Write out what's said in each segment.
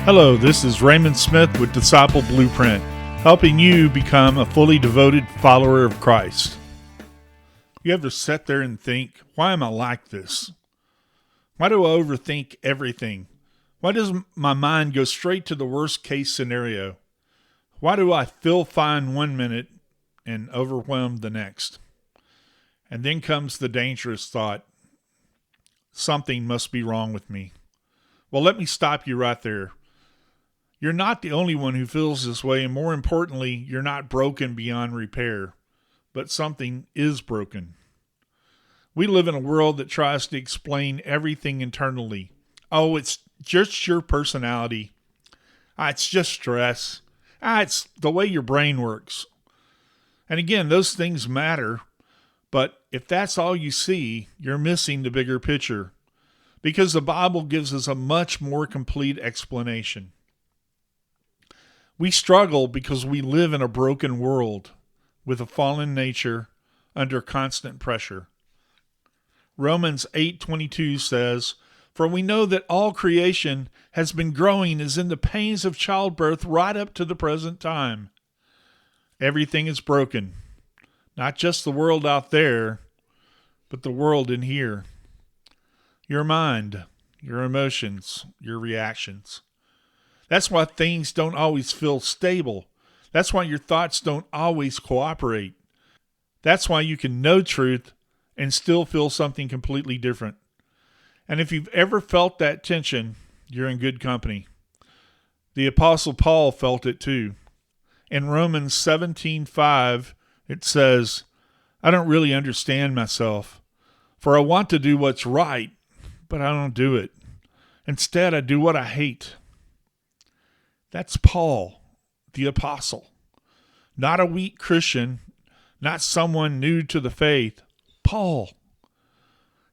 Hello, this is Raymond Smith with Disciple Blueprint, helping you become a fully devoted follower of Christ. You ever sit there and think, why am I like this? Why do I overthink everything? Why does my mind go straight to the worst case scenario? Why do I feel fine one minute and overwhelmed the next? And then comes the dangerous thought, something must be wrong with me. Well, let me stop you right there. You're not the only one who feels this way, and more importantly, you're not broken beyond repair, but something is broken. We live in a world that tries to explain everything internally. Oh, it's just your personality. It's just stress. It's the way your brain works. And again, those things matter, but if that's all you see, you're missing the bigger picture, because the Bible gives us a much more complete explanation. We struggle because we live in a broken world with a fallen nature under constant pressure. Romans 8:22 says, "For we know that all creation has been growing as in the pains of childbirth right up to the present time." Everything is broken, not just the world out there, but the world in here. Your mind, your emotions, your reactions. That's why things don't always feel stable. That's why your thoughts don't always cooperate. That's why you can know truth and still feel something completely different. And if you've ever felt that tension, you're in good company. The Apostle Paul felt it too. In Romans 17:5, it says, "I don't really understand myself, for I want to do what's right, but I don't do it. Instead, I do what I hate." That's Paul, the apostle. Not a weak Christian, not someone new to the faith. Paul.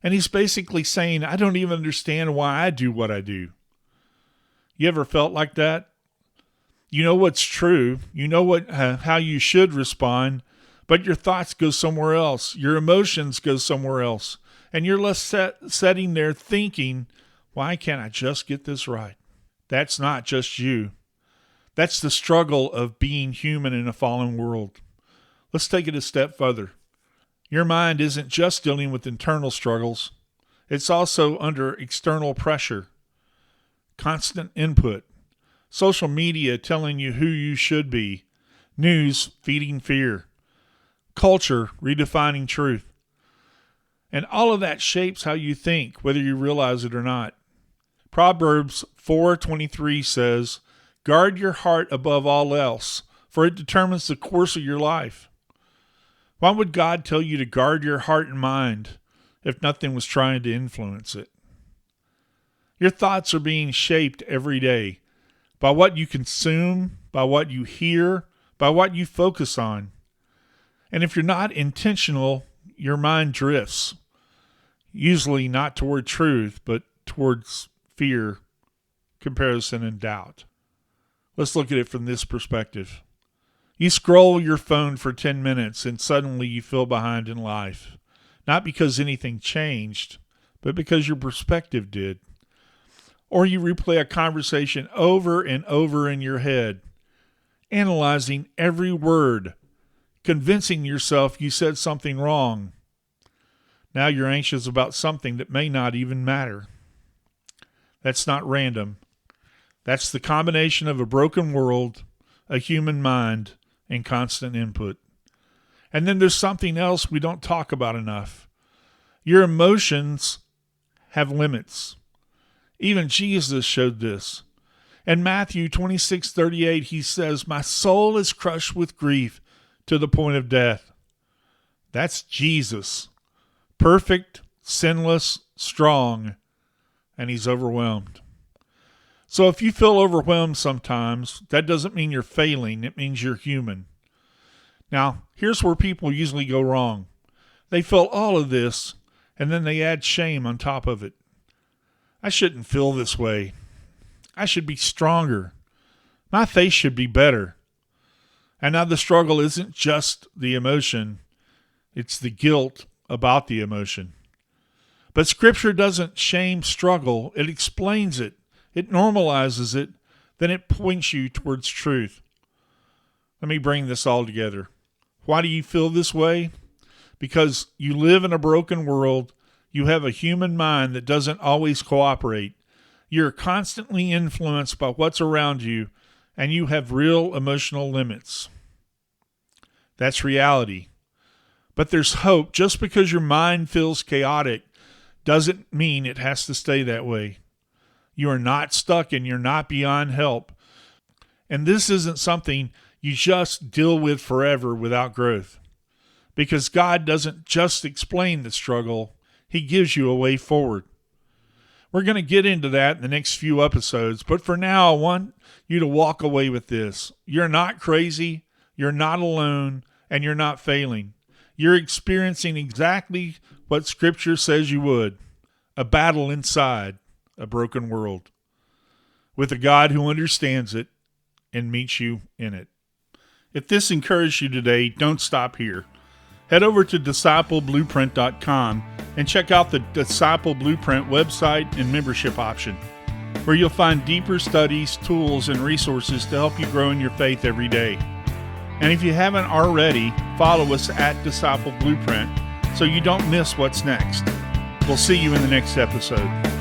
And he's basically saying, I don't even understand why I do what I do. You ever felt like that? You know what's true. You know how you should respond, but your thoughts go somewhere else. Your emotions go somewhere else. And you're left sitting there thinking, why can't I just get this right? That's not just you. That's the struggle of being human in a fallen world. Let's take it a step further. Your mind isn't just dealing with internal struggles. It's also under external pressure, constant input, social media telling you who you should be, news feeding fear, culture redefining truth. And all of that shapes how you think, whether you realize it or not. Proverbs 4:23 says, "Guard your heart above all else, for it determines the course of your life." Why would God tell you to guard your heart and mind if nothing was trying to influence it? Your thoughts are being shaped every day by what you consume, by what you hear, by what you focus on. And if you're not intentional, your mind drifts, usually not toward truth, but towards fear, comparison, and doubt. Let's look at it from this perspective. You scroll your phone for 10 minutes and suddenly you feel behind in life. Not because anything changed, but because your perspective did. Or you replay a conversation over and over in your head, analyzing every word, convincing yourself you said something wrong. Now you're anxious about something that may not even matter. That's not random. That's the combination of a broken world, a human mind, and constant input. And then there's something else we don't talk about enough. Your emotions have limits. Even Jesus showed this. In Matthew 26:38, he says, "My soul is crushed with grief to the point of death." That's Jesus. Perfect, sinless, strong, and he's overwhelmed. So if you feel overwhelmed sometimes, that doesn't mean you're failing. It means you're human. Now, here's where people usually go wrong. They feel all of this, and then they add shame on top of it. I shouldn't feel this way. I should be stronger. My faith should be better. And now the struggle isn't just the emotion. It's the guilt about the emotion. But Scripture doesn't shame struggle. It explains it. It normalizes it then it points you towards truth. Let me bring this all together. Why do you feel this way? Because you live in a broken world. You have a human mind that doesn't always cooperate. You're constantly influenced by what's around you, and you have real emotional limits. That's reality. But there's hope. Just because your mind feels chaotic doesn't mean it has to stay that way. You are not stuck and you're not beyond help. And this isn't something you just deal with forever without growth. Because God doesn't just explain the struggle, He gives you a way forward. We're going to get into that in the next few episodes, but for now, I want you to walk away with this. You're not crazy, you're not alone, and you're not failing. You're experiencing exactly what Scripture says you would, a battle inside a broken world, with a God who understands it and meets you in it. If this encouraged you today, don't stop here. Head over to discipleblueprint.com and check out the Disciple Blueprint website and membership option, where you'll find deeper studies, tools, and resources to help you grow in your faith every day. And if you haven't already, follow us at Disciple Blueprint so you don't miss what's next. We'll see you in the next episode.